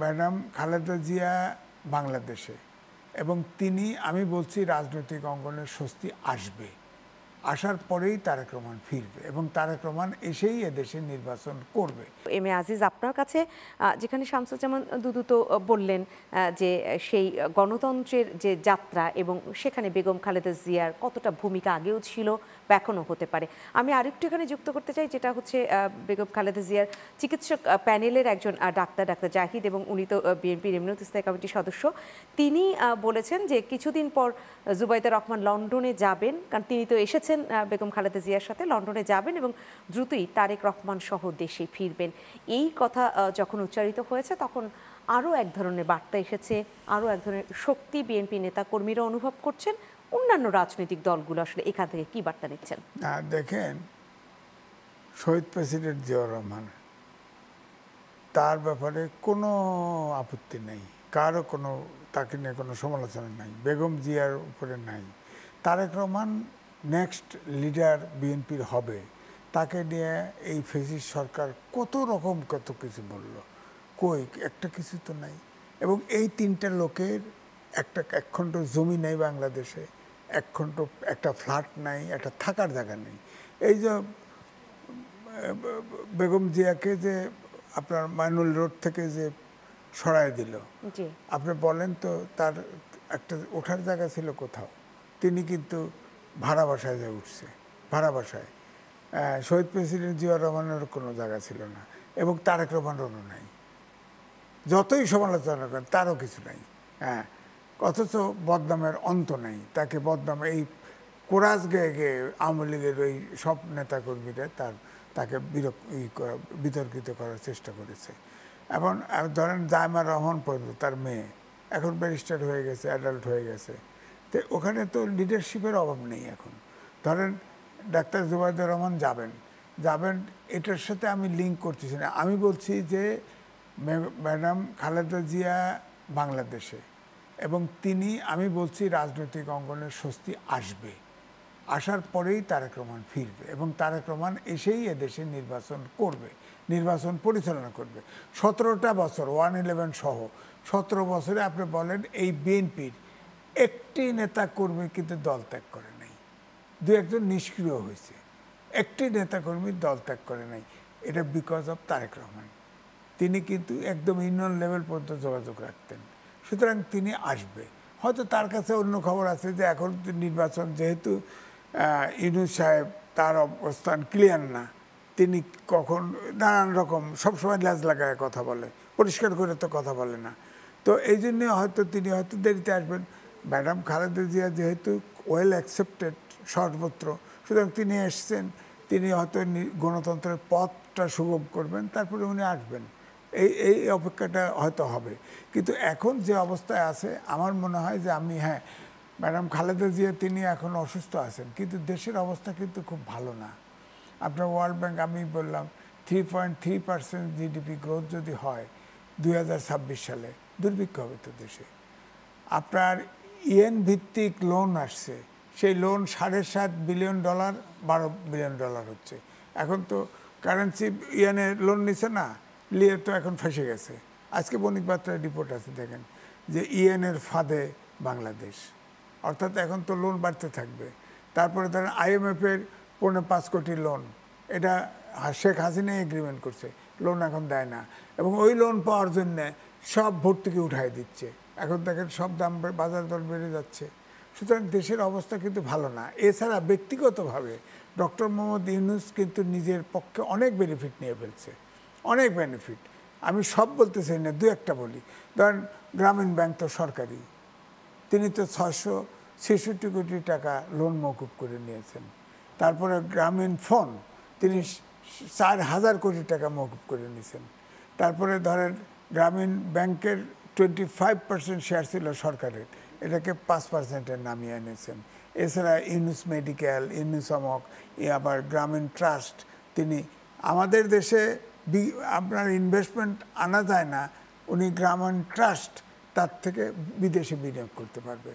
Madam Khaleda Zia বাংলাদেশে, এবং তিনি, আমি বলছি, রাজনৈতিক অঙ্গনের স্বস্তি আসবে, আসার পরেই তারেক রহমান ফিরবে এবং তারেক রহমান এসেই এদেশে নির্বাচন করবে। এম এ আজিজ, আপনার কাছে যেখানে শামসুজ্জামান দুদু তো বললেন যে সেই গণতন্ত্রের যে যাত্রা এবং সেখানে বেগম খালেদা জিয়ার কতটা ভূমিকা আগেও ছিল বা এখনও হতে পারে, আমি আরেকটু এখানে যুক্ত করতে চাই, যেটা হচ্ছে বেগম খালেদা জিয়ার চিকিৎসক প্যানেলের একজন ডাক্তার জাহিদ, এবং উনি তো বিএনপির এমনিয়ত স্থায়ী কমিটির সদস্য। তিনি বলেছেন যে কিছুদিন পর জুবাইদা রহমান লন্ডনে যাবেন, কারণ তিনি তো এসেছেন বেগম খালেদা জিয়ার সাথে, লন্ডনে যাবেন এবং দ্রুতই তারেক রহমান সহ দেশে ফিরবেন। এই কথা যখন উচ্চারিত হয়েছে তখন আরও এক ধরনের বার্তা এসেছে, আরও এক ধরনের শক্তি বিএনপি নেতাকর্মীরা অনুভব করছেন। অন্যান্য রাজনৈতিক দলগুলো আসলে এখান থেকে কি বার্তা নিচ্ছেন? দেখেন, শহীদ প্রেসিডেন্ট জিয়াউর রহমান, তার ব্যাপারে কোনো আপত্তি নেই, কারো কোনো, তাকে নিয়ে কোনো সমালোচনা নাই, বেগম জিয়ার উপরে নাই। তারেক রহমান নেক্সট লিডার বিএনপির হবে, তাকে নিয়ে এই ফেসিস্ট সরকার কত রকম কত কিছু বলল, কই একটা কিছু তো নাই। এবং এই তিনটা লোকের এক খণ্ড জমি নেই বাংলাদেশে, এক খণ্ড একটা ফ্ল্যাট নাই, একটা থাকার জায়গা নেই। এই যে বেগম জিয়াকে যে আপনার মাইনুল রোড থেকে যে সরায় দিল, আপনি বলেন তো, তার একটা ওঠার জায়গা ছিল কোথাও? তিনি কিন্তু ভাড়া বাসায় যা উঠছে, ভাড়া বাসায়। শহীদ প্রেসিডেন্ট জিয়াউর রহমানের কোনো জায়গা ছিল না, এবং তারেক রহমানেরও নাই। যতই সমালোচনা করেন তারও কিছু নাই। হ্যাঁ, অথচ বদনামের অন্ত নেই, তাকে বদনাম, এই কোরাস গেয়ে গেয়ে আওয়ামী লীগের ওই সব নেতাকর্মীরা তাকে বিতর্কিত করার চেষ্টা করেছে। এবং ধরেন জায়মা রহমান পর্যন্ত, তার মেয়ে এখন ব্যারিস্টার হয়ে গেছে, অ্যাডাল্ট হয়ে গেছে, তো ওখানে তো লিডারশিপের অভাব নেই এখন। ধরেন ডাক্তার জুবাইদুর রহমান যাবেন, এটার সাথে আমি লিঙ্ক করতেছি না। আমি বলছি যে ম্যাডাম খালেদা জিয়া বাংলাদেশে, এবং তিনি, আমি বলছি, রাজনৈতিক অঙ্গনের স্বস্তি আসবে, আসার পরেই তারেক রহমান ফিরবে এবং তারেক রহমান এসেই এদেশে নির্বাচন করবে, নির্বাচন পরিচালনা করবে। 17টা বছর 111 সহ 17 বছরে আপনি বলেন এই বিএনপির একটি নেতা কর্মী কিন্তু দল ত্যাগ করে নাই, দু একজন নিষ্ক্রিয় হয়েছে, একটি নেতাকর্মী দল ত্যাগ করে নাই। এটা বিকজ অফ তারেক রহমান। তিনি কিন্তু একদম ইউনিয়ন লেভেল পর্যন্ত যোগাযোগ রাখতেন, সুতরাং তিনি আসবে। হয়তো তার কাছে অন্য খবর আছে যে এখন নির্বাচন, যেহেতু ইউনূস সাহেব, তার অবস্থান ক্লিয়ার না, তিনি কখন নানান রকম সবসময় ল্যাজ লাগায় কথা বলে, পরিষ্কার করে তো কথা বলে না। তো এই জন্যে হয়তো তিনি হয়তো দেরিতে আসবেন। ম্যাডাম খালেদা জিয়া যেহেতু ওয়েল অ্যাকসেপ্টেড সর্বত্র, সুতরাং তিনি এসছেন, তিনি হয়তো গণতন্ত্রের পথটা সুগম করবেন, তারপরে উনি আসবেন। এই অপেক্ষাটা হয়তো হবে। কিন্তু এখন যে অবস্থায় আছে, আমার মনে হয় যে হ্যাঁ, ম্যাডাম খালেদা জিয়া তিনি এখন অসুস্থ আছেন, কিন্তু দেশের অবস্থা কিন্তু খুব ভালো না। আপনার ওয়ার্ল্ড ব্যাংক, আমি বললাম 3.3% জিডিপি গ্রোথ যদি হয় 2026 সালে, দুর্ভিক্ষ হবে তো দেশে। আপনার ইয়েন ভিত্তিক লোন আসছে, সেই লোন $7.5 বিলিয়ন, $12 বিলিয়ন হচ্ছে। এখন তো কারেন্সি ইয়েনে লোন নিছে না, নিয়ে তো এখন ফেসে গেছে। আজকে বণিক বার্তার রিপোর্ট আছে, দেখেন যে ইয়েনের ফাঁদে বাংলাদেশ, অর্থাৎ এখন তো লোন বাড়তে থাকবে। তারপরে ধরেন IMF-এর 5.25 কোটি লোন, এটা শেখ হাসিনা এগ্রিমেন্ট করছে, লোন এখন দেয় না, এবং ওই লোন পাওয়ার জন্যে সব ভর্তুকি উঠাই দিচ্ছে। এখন দেখেন সব দাম, বাজার দর বেড়ে যাচ্ছে। সুতরাং দেশের অবস্থা কিন্তু ভালো না। এছাড়া ব্যক্তিগতভাবে ডক্টর মোহাম্মদ ইউনূস কিন্তু নিজের পক্ষে অনেক বেনিফিট নিয়ে ফেলছে, অনেক বেনিফিট। আমি সব বলতে চাই না, দু একটা বলি। ধরেন গ্রামীণ ব্যাংক তো সরকারি, তিনি তো 666 কোটি টাকা লোন মওকুফ করে নিয়েছেন। তারপরে গ্রামীণ ফোন তিনি 4,000 কোটি টাকা মওকুফ করে নিয়েছেন। তারপরে ধরেন গ্রামীণ ব্যাংকের 25% শেয়ার ছিল সরকারের, এটাকে 5%-এ নামিয়ে এনেছেন। এছাড়া ইউনূস মেডিকেল, ইউনূস অমক, আবার গ্রামীণ ট্রাস্ট, তিনি, আমাদের দেশে আপনার ইনভেস্টমেন্ট আনা যায় না, উনি গ্রামীণ ট্রাস্ট, তার থেকে বিদেশে বিনিয়োগ করতে পারবে।